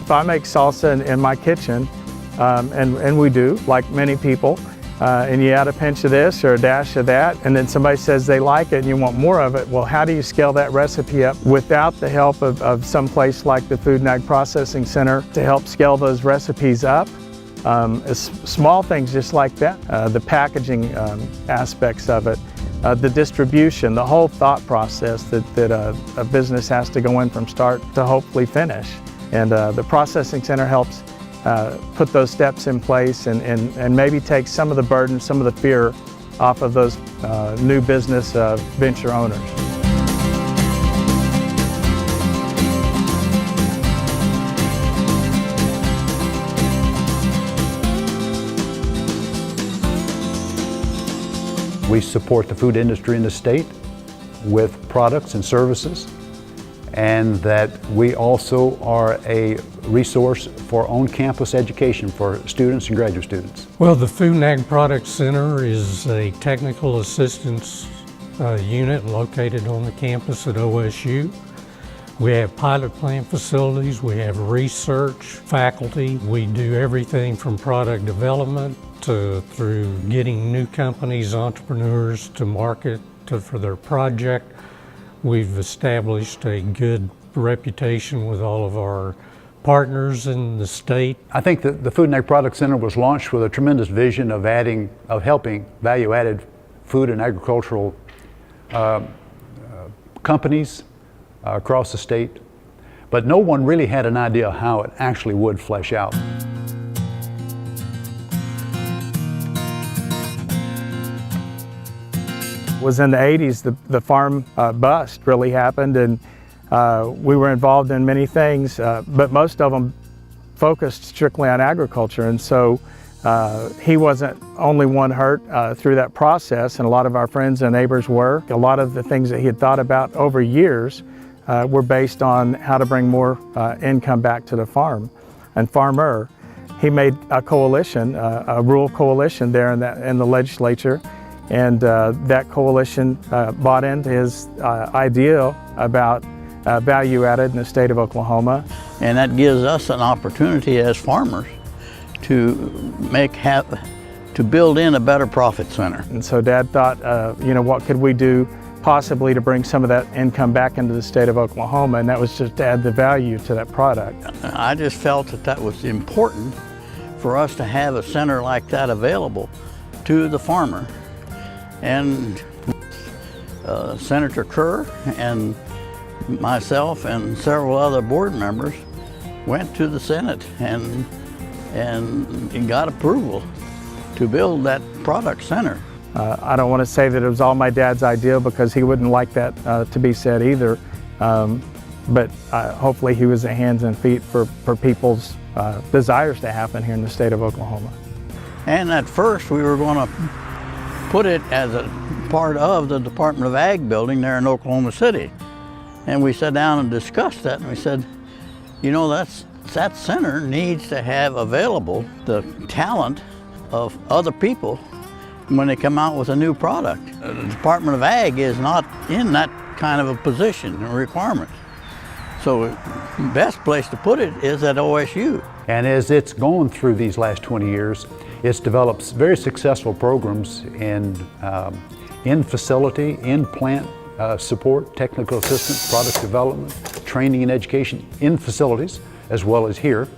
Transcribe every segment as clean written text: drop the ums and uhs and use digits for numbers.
If I make salsa in my kitchen, and we do, like many people, and you add a pinch of this or a dash of that, and then somebody says they like it and you want more of it, well, how do you scale that recipe up without the help of some place like the Food and Ag Processing Center to help scale those recipes up? Small things just like that, the packaging aspects of it, the distribution, the whole thought process that a business has to go in from start to hopefully finish. And the processing center helps put those steps in place and maybe take some of the burden, some of the fear off of those new business venture owners. We support the food industry in the state with products and services, and that we also are a resource for on-campus education for students and graduate students. Well, the Food and Ag Products Center is a technical assistance unit located on the campus at OSU. We have pilot plant facilities, we have research faculty. We do everything from product development through getting new companies, entrepreneurs to market for their project. We've established a good reputation with all of our partners in the state. I think that the Food and Ag Products Center was launched with a tremendous vision of helping value-added food and agricultural companies across the state, but no one really had an idea how it actually would flesh out. Was in the 80s, the farm bust really happened, and we were involved in many things, but most of them focused strictly on agriculture. And so he wasn't only one hurt through that process, and a lot of our friends and neighbors were. A lot of the things that he had thought about over years were based on how to bring more income back to the farm and farmer. He made a coalition, a rural coalition there in the legislature. And that coalition bought into his idea about value added in the state of Oklahoma. And that gives us an opportunity as farmers to build in a better profit center. And so Dad thought, what could we do possibly to bring some of that income back into the state of Oklahoma? And that was just to add the value to that product. I just felt that was important for us to have a center like that available to the farmer. And Senator Kerr and myself and several other board members went to the Senate and got approval to build that product center. I don't want to say that it was all my dad's idea, because he wouldn't like that to be said either. But hopefully he was the hands and feet for people's desires to happen here in the state of Oklahoma. And at first we were going to put it as a part of the Department of Ag building there in Oklahoma City. And we sat down and discussed that, and we said, that center needs to have available the talent of other people when they come out with a new product. The Department of Ag is not in that kind of a position or requirement. So the best place to put it is at OSU. And as it's gone through these last 20 years, it's developed very successful programs in facility, in plant support, technical assistance, product development, training and education in facilities, as well as here.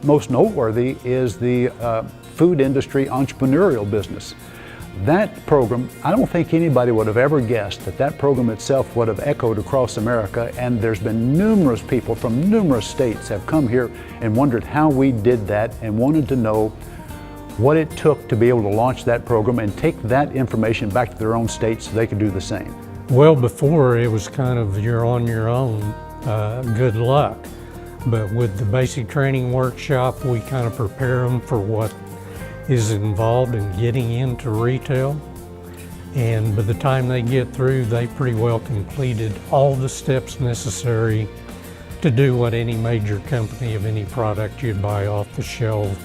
Most noteworthy is the food industry entrepreneurial business. That program, I don't think anybody would have ever guessed that program itself would have echoed across America, and there's been numerous people from numerous states have come here and wondered how we did that and wanted to know what it took to be able to launch that program and take that information back to their own states so they could do the same. Well, before it was kind of you're on your own, good luck. But with the basic training workshop, we kind of prepare them for what is involved in getting into retail. And by the time they get through, they pretty well completed all the steps necessary to do what any major company of any product you'd buy off the shelf.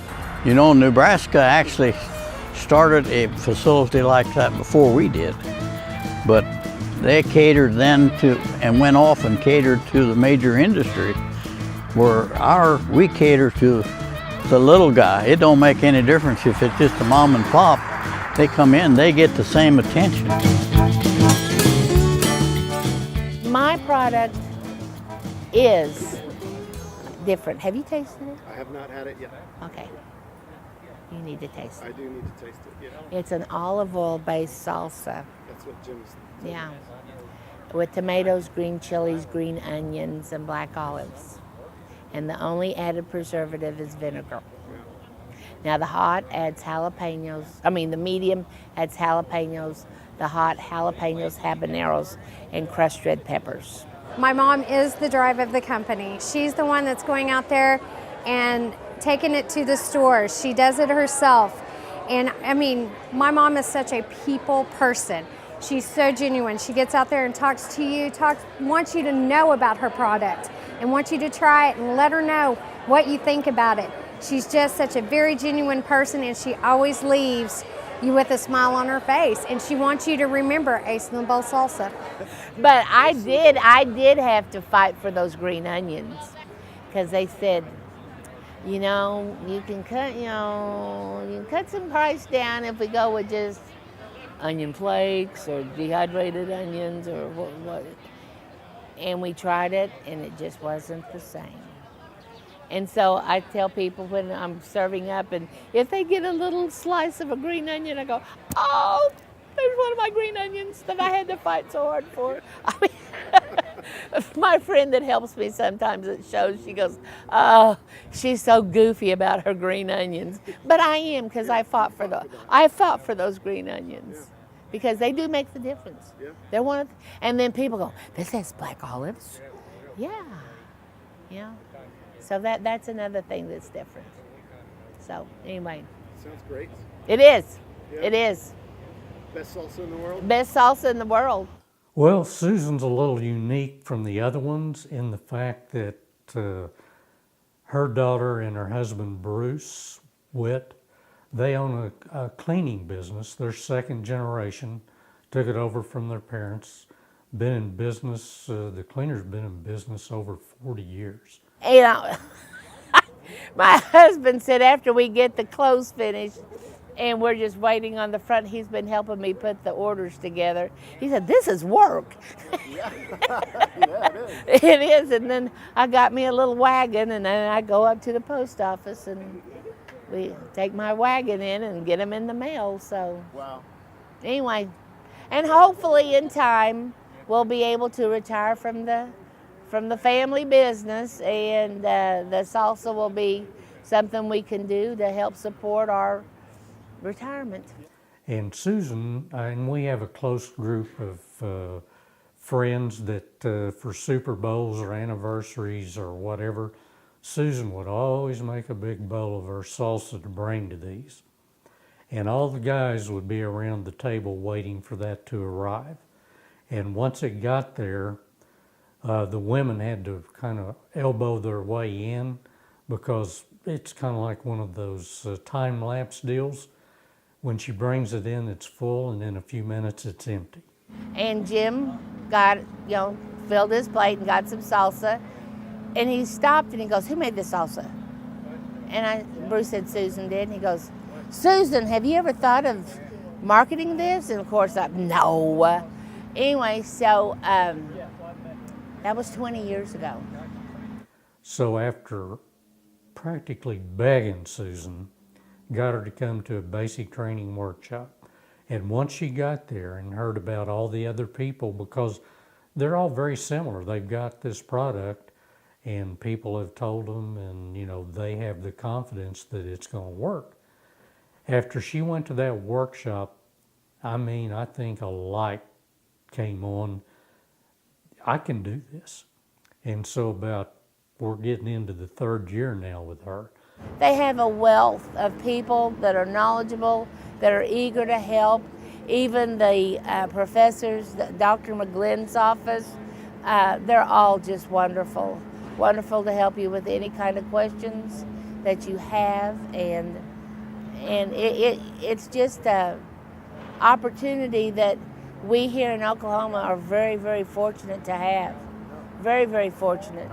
Nebraska actually started a facility like that before we did, but they catered then to, and went off and catered to the major industry we cater to the little guy. It don't make any difference if it's just a mom and pop. They come in, they get the same attention. My product is different. Have you tasted it? I have not had it yet. Okay. You need to taste I it. do need to taste it. Yeah. It's an olive oil based salsa. That's what Jim's. Yeah. With tomatoes, green chilies, green onions, and black olives. And the only added preservative is vinegar. Now the hot adds jalapenos. The medium adds jalapenos. The hot jalapenos, habaneros, and crushed red peppers. My mom is the drive of the company. She's the one that's going out there and taking it to the stores. She does it herself. And my mom is such a people person. She's so genuine. She gets out there and talks to you, wants you to know about her product and wants you to try it and let her know what you think about it. She's just such a very genuine person, and she always leaves you with a smile on her face, and she wants you to remember Ace in the Bowl salsa. But I did have to fight for those green onions, because they said, you can cut some price down if we go with just onion flakes or dehydrated onions or what. And we tried it, and it just wasn't the same. And so I tell people when I'm serving up, and if they get a little slice of a green onion, I go, oh, there's one of my green onions that I had to fight so hard for. My friend that helps me sometimes at shows, she goes, oh, she's so goofy about her green onions. But I am, because I fought for those green onions. Because they do make the difference. Yeah. They're one of and then people go, this has black olives? Yeah. So that's another thing that's different. So anyway. Sounds great. It is. Yeah. It is. Best salsa in the world? Best salsa in the world. Well, Susan's a little unique from the other ones in the fact that her daughter and her husband, Bruce Witt, they own a cleaning business. They're second generation, took it over from their parents. Been in business, the cleaner's been in business over 40 years. My husband said after we get the clothes finished and we're just waiting on the front, he's been helping me put the orders together. He said, this is work. Yeah, it is. It is, and then I got me a little wagon, and then I go up to the post office and we take my wagon in and get them in the mail. So Wow. anyway, and hopefully in time we'll be able to retire from the family business, and the salsa will be something we can do to help support our retirement. And Susan, and we have a close group of friends that for Super Bowls or anniversaries or whatever, Susan would always make a big bowl of her salsa to bring to these. And all the guys would be around the table waiting for that to arrive. And once it got there, the women had to kind of elbow their way in, because it's kind of like one of those time-lapse deals. When she brings it in, it's full, and in a few minutes it's empty. And Jim filled his plate and got some salsa, and he stopped and he goes, who made this salsa? And Bruce said Susan did, and he goes, Susan, have you ever thought of marketing this? And of course no. Anyway, so that was 20 years ago. So after practically begging Susan, got her to come to a basic training workshop. And once she got there and heard about all the other people, because they're all very similar, they've got this product and people have told them, and they have the confidence that it's going to work. After she went to that workshop, I think a light came on. I can do this. And so we're getting into the third year now with her. They have a wealth of people that are knowledgeable, that are eager to help. Even the professors, Dr. McGlynn's office, they're all just wonderful. Wonderful to help you with any kind of questions that you have. And it's just an opportunity that we here in Oklahoma are very, very fortunate to have. Very, very fortunate.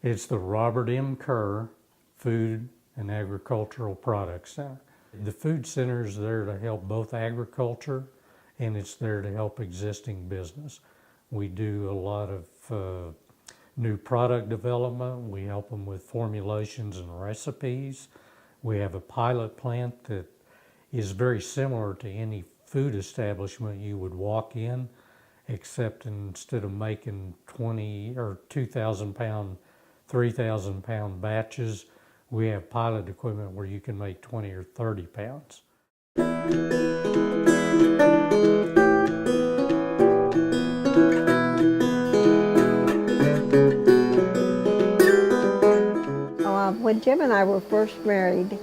It's the Robert M. Kerr Food and Agricultural Products Center. The Food Center is there to help both agriculture and it's there to help existing business. We do a lot of new product development. We help them with formulations and recipes. We have a pilot plant that is very similar to any food establishment you would walk in, except instead of making 20 or 2,000 pound, 3,000 pound batches, we have pilot equipment where you can make 20 or 30 pounds. When Jim and I were first married,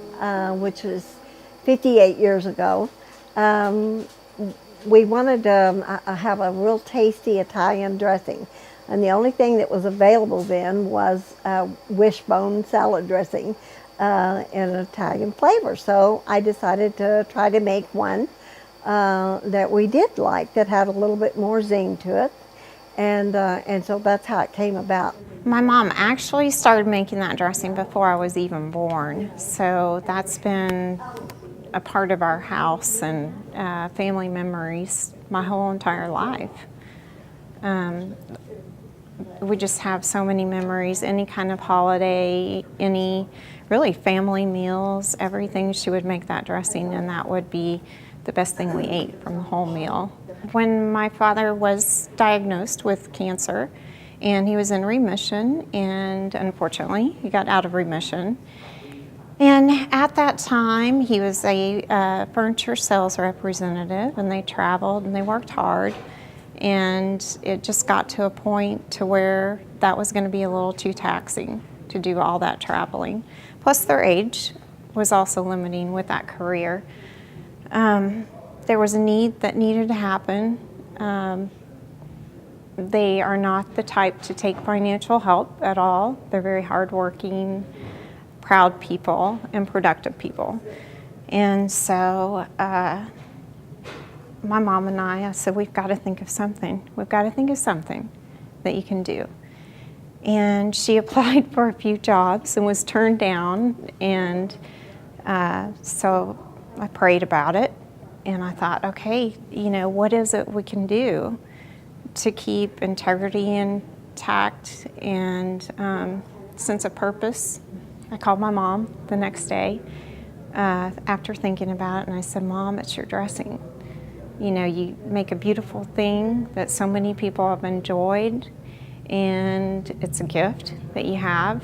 which was 58 years ago, we wanted to have a real tasty Italian dressing. And the only thing that was available then was wishbone salad dressing in an Italian flavor. So I decided to try to make one that we did like, that had a little bit more zing to it. And so that's how it came about. My mom actually started making that dressing before I was even born. So that's been a part of our house and family memories my whole entire life. We just have so many memories, any kind of holiday, any really family meals, everything, she would make that dressing and that would be the best thing we ate from the whole meal. When my father was diagnosed with cancer and he was in remission, and unfortunately he got out of remission. And at that time he was a furniture sales representative, and they traveled and they worked hard. And it just got to a point to where that was going to be a little too taxing to do all that traveling. Plus their age was also limiting with that career. There was a need that needed to happen. They are not the type to take financial help at all. They're very hardworking, proud people, and productive people. And so my mom and I said, we've got to think of something. We've got to think of something that you can do. And she applied for a few jobs and was turned down. And so I prayed about it. And I thought, okay, you know, what is it we can do to keep integrity intact and sense of purpose? I called my mom the next day after thinking about it, and I said, Mom, it's your dressing. You know, you make a beautiful thing that so many people have enjoyed, and it's a gift that you have.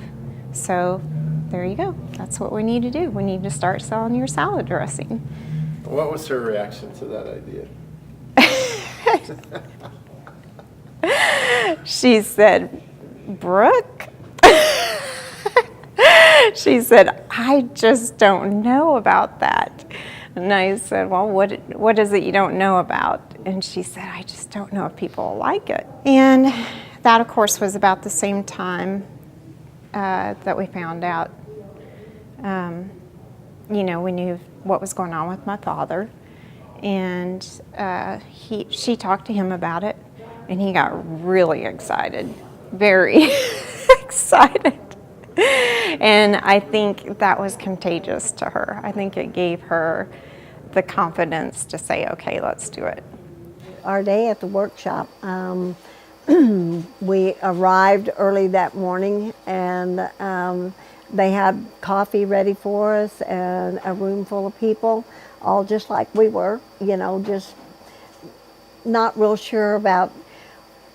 So there you go. That's what we need to do. We need to start selling your salad dressing. What was her reaction to that idea? She said, Brooke, she said, I just don't know about that. And I said, well, what is it you don't know about? And she said, I just don't know if people will like it. And that, of course, was about the same time that we found out. You know, we knew what was going on with my father, and she talked to him about it, and he got really excited, very excited. And I think that was contagious to her. I think it gave her the confidence to say, okay, let's do it. Our day at the workshop, we arrived early that morning, and they had coffee ready for us and a room full of people, all just like we were, you know, just not real sure about,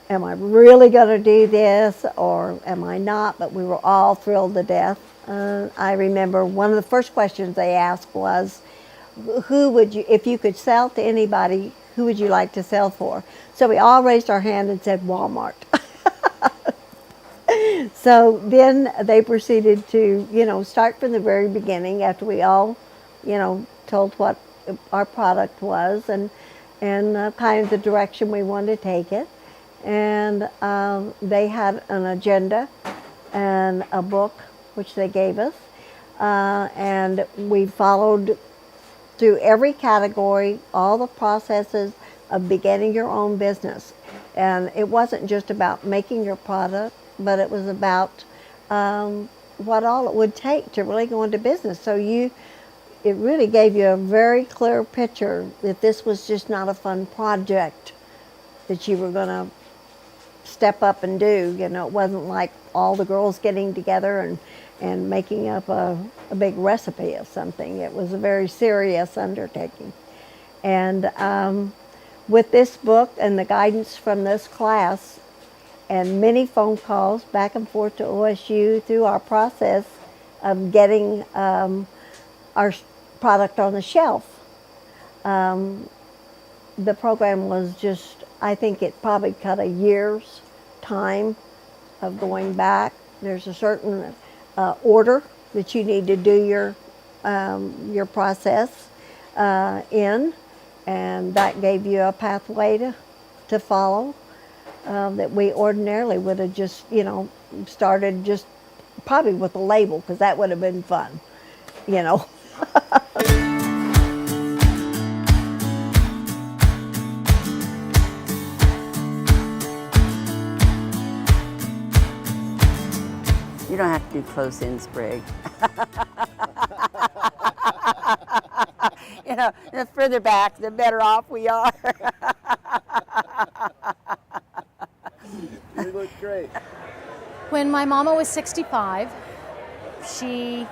am I really going to do this or am I not? But we were all thrilled to death. I remember one of the first questions they asked was, who would you, if you could sell to anybody, who would you like to sell for? So we all raised our hand and said Walmart. So then they proceeded to, you know, start from the very beginning after we all, you know, told what our product was and kind of the direction we wanted to take it. And they had an agenda and a book, which they gave us. And we followed through every category, all the processes of beginning your own business. And it wasn't just about making your product, but it was about what all it would take to really go into business. So it really gave you a very clear picture that this was just not a fun project that you were going to step up and do. You know, it wasn't like all the girls getting together and making up a big recipe of something. It was a very serious undertaking. And with this book and the guidance from this class and many phone calls back and forth to OSU through our process of getting our product on the shelf, the program was just, I think it probably cut a year's time of going back. There's a certain order that you need to do your process in, and that gave you a pathway to follow that we ordinarily would have just, you know, started just probably with a label, because that would have been fun, you know. You don't have to do close-in sprig. You know, the further back, the better off we are. You look great. When my mama was 65, she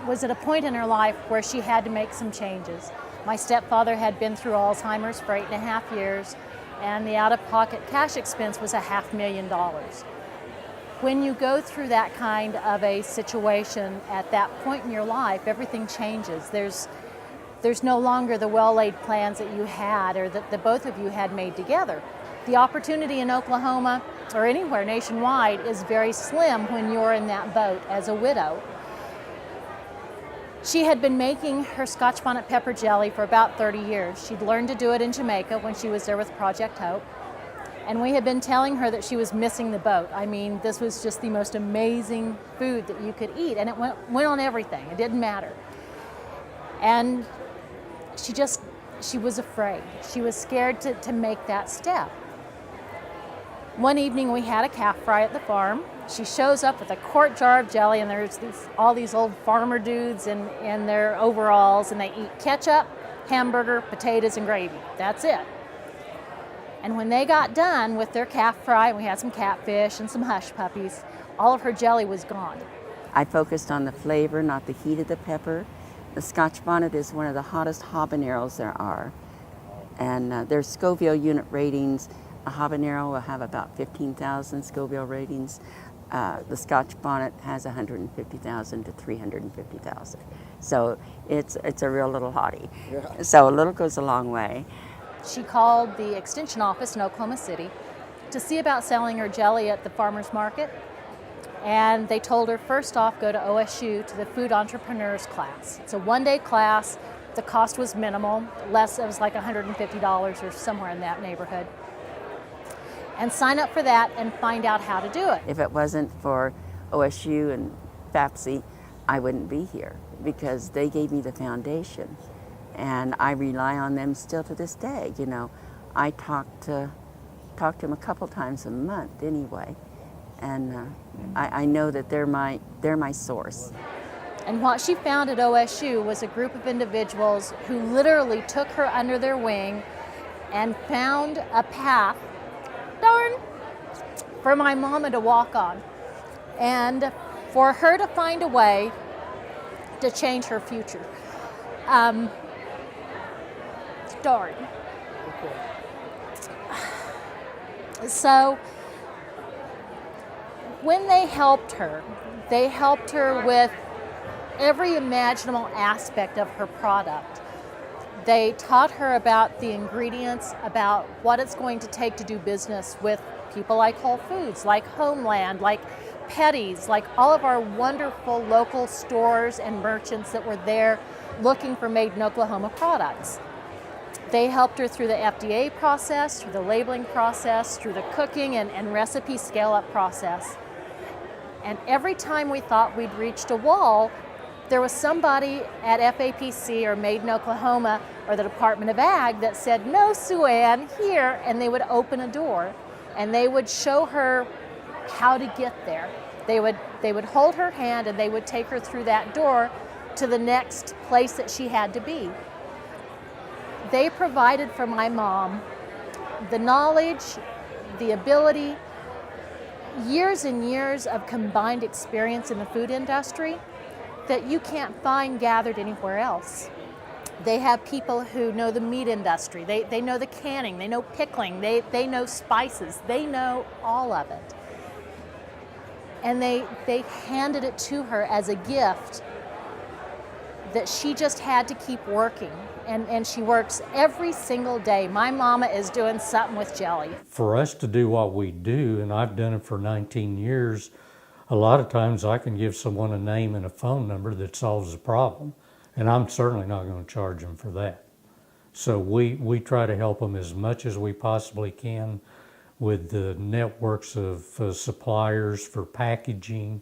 was at a point in her life where she had to make some changes. My stepfather had been through Alzheimer's for 8.5 years, and the out-of-pocket cash expense was $500,000. When you go through that kind of a situation at that point in your life, everything changes. There's no longer the well-laid plans that you had or that the both of you had made together. The opportunity in Oklahoma or anywhere nationwide is very slim when you're in that boat as a widow. She had been making her Scotch bonnet pepper jelly for about 30 years. She'd learned to do it in Jamaica when she was there with Project Hope. And we had been telling her that she was missing the boat. I mean, this was just the most amazing food that you could eat, and it went on everything. It didn't matter. And she was afraid. She was scared to make that step. One evening we had a calf fry at the farm. She shows up with a quart jar of jelly, and there's all these old farmer dudes in their overalls, and they eat ketchup, hamburger, potatoes, and gravy. That's it. And when they got done with their calf fry, we had some catfish and some hush puppies, all of her jelly was gone. I focused on the flavor, not the heat of the pepper. The Scotch bonnet is one of the hottest habaneros there are. And their Scoville unit ratings, a habanero will have about 15,000 Scoville ratings. The Scotch bonnet has 150,000 to 350,000. So it's a real little hottie. Yeah. So a little goes a long way. She called the extension office in Oklahoma City to see about selling her jelly at the farmer's market. And they told her, first off, go to OSU to the food entrepreneurs class. It's a one-day class. The cost was minimal, it was like $150 or somewhere in that neighborhood. And sign up for that and find out how to do it. If it wasn't for OSU and FAPC, I wouldn't be here because they gave me the foundation. And I rely on them still to this day. You know, I talk to them a couple times a month anyway, and I know that they're my source. And what she found at OSU was a group of individuals who literally took her under their wing and found a path, for my mama to walk on, and for her to find a way to change her future. Darn. So when they helped her with every imaginable aspect of her product. They taught her about the ingredients, about what it's going to take to do business with people like Whole Foods, like Homeland, like Petty's, like all of our wonderful local stores and merchants that were there looking for made in Oklahoma products. They helped her through the FDA process, through the labeling process, through the cooking and recipe scale-up process. And every time we thought we'd reached a wall, there was somebody at FAPC or Made in Oklahoma or the Department of Ag that said, "No, Suan, here," and they would open a door and they would show her how to get there. They would hold her hand and they would take her through that door to the next place that she had to be. They provided for my mom the knowledge, the ability, years and years of combined experience in the food industry that you can't find gathered anywhere else. They have people who know the meat industry, they know the canning, they know pickling, they know spices, they know all of it. And they handed it to her as a gift that she just had to keep working. And she works every single day. My mama is doing something with jelly. For us to do what we do, and I've done it for 19 years, a lot of times I can give someone a name and a phone number that solves the problem, and I'm certainly not going to charge them for that. So we try to help them as much as we possibly can with the networks of suppliers for packaging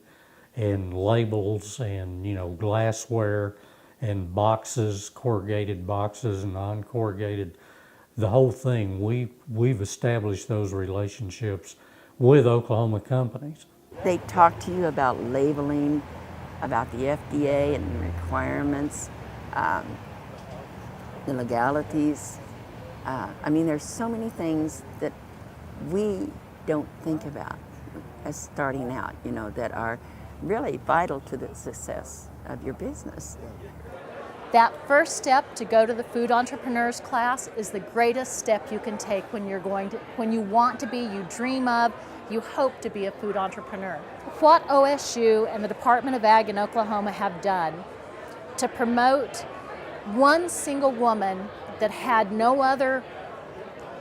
and labels and, you know, glassware and boxes, corrugated boxes and non-corrugated, the whole thing. We've established those relationships with Oklahoma companies. They talk to you about labeling, about the FDA and requirements, the legalities. I mean, there's so many things that we don't think about as starting out, you know, that are really vital to the success of your business. That first step to go to the Food Entrepreneurs class is the greatest step you can take when you want to be, you dream of, you hope to be a food entrepreneur. What OSU and the Department of Ag in Oklahoma have done to promote one single woman that had no other,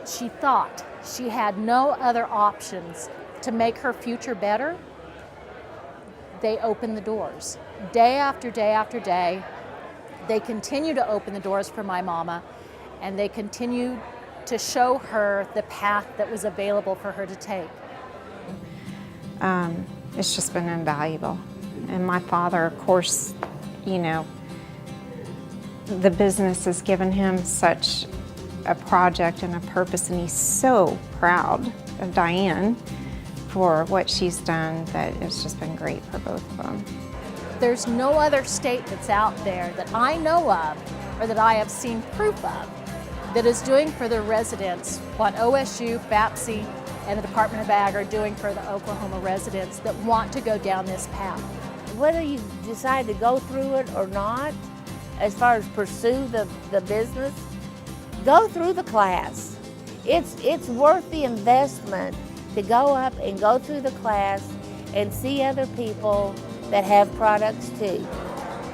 she thought she had no other options to make her future better, they opened the doors. Day after day after day, they continue to open the doors for my mama, and they continue to show her the path that was available for her to take. It's just been invaluable. And my father, of course, you know, the business has given him such a project and a purpose, and he's so proud of Diane for what she's done that it's just been great for both of them. There's no other state that's out there that I know of or that I have seen proof of that is doing for their residents what OSU, FAPC, and the Department of Ag are doing for the Oklahoma residents that want to go down this path. Whether you decide to go through it or not, as far as pursue the business, go through the class. It's worth the investment to go up and go through the class and see other people that have products too.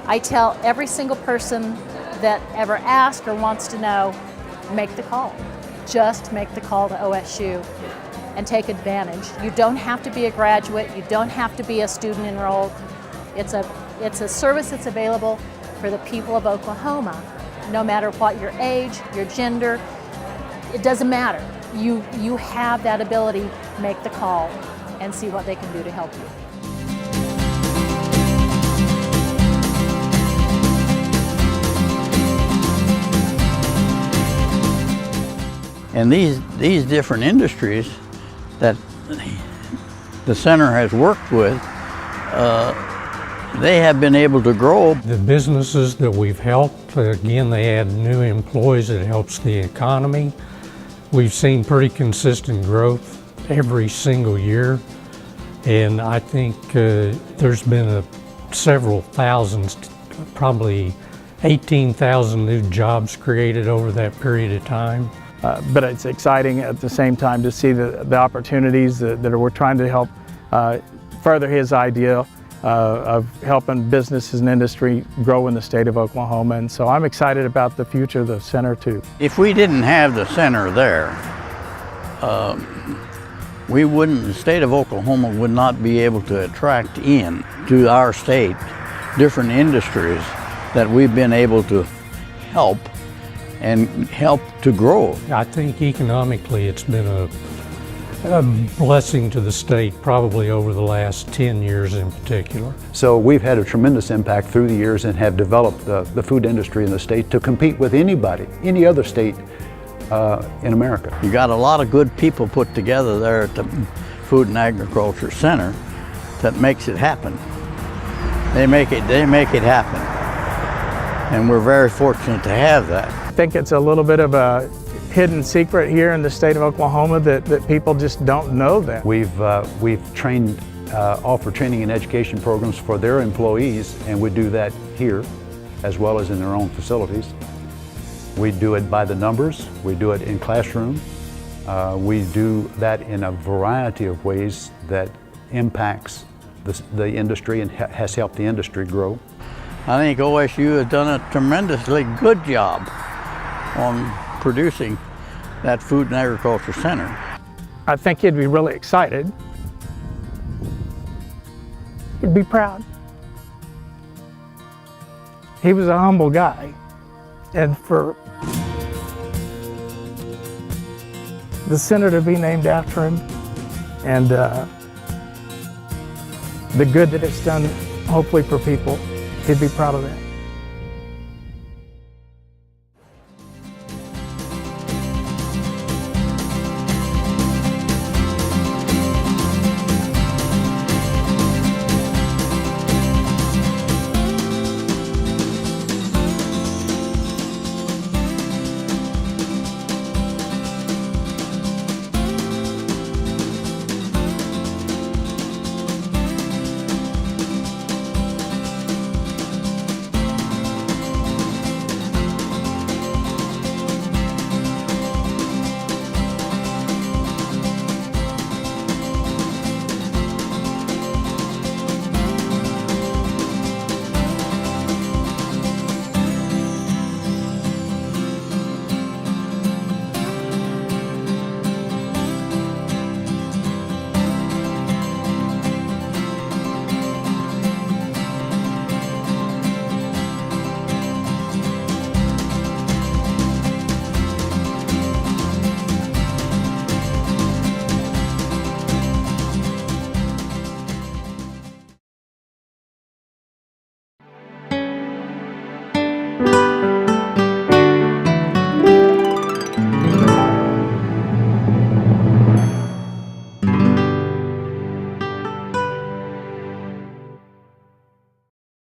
I tell every single person that ever asks or wants to know, make the call. Just make the call to OSU and take advantage. You don't have to be a graduate, you don't have to be a student enrolled. It's a service that's available for the people of Oklahoma, no matter what your age, your gender, it doesn't matter. You have that ability, make the call and see what they can do to help you. And these different industries that the center has worked with, they have been able to grow. The businesses that we've helped, again, they add new employees, it helps the economy. We've seen pretty consistent growth every single year, and I think there's been several thousands, probably 18,000 new jobs created over that period of time. But it's exciting at the same time to see the opportunities that we're trying to help further his idea of helping businesses and industry grow in the state of Oklahoma. And so I'm excited about the future of the center too. If we didn't have the center there, the state of Oklahoma would not be able to attract in to our state different industries that we've been able to help and help to grow. I think economically it's been a blessing to the state probably over the last 10 years in particular. So we've had a tremendous impact through the years and have developed the food industry in the state to compete with anybody, any other state in America. You got a lot of good people put together there Food and Agriculture Center that makes it happen. They make it happen. And we're very fortunate to have that. I think it's a little bit of a hidden secret here in the state of Oklahoma that people just don't know that. We've trained, offer training and education programs for their employees, and we do that here as well as in their own facilities. We do it by the numbers, we do it in classroom, we do that in a variety of ways that impacts the industry and has helped the industry grow. I think OSU has done a tremendously good job on producing that Food and Agriculture Center. I think he'd be really excited. He'd be proud. He was a humble guy, and for the center to be named after him and the good that it's done, hopefully for people, he'd be proud of that.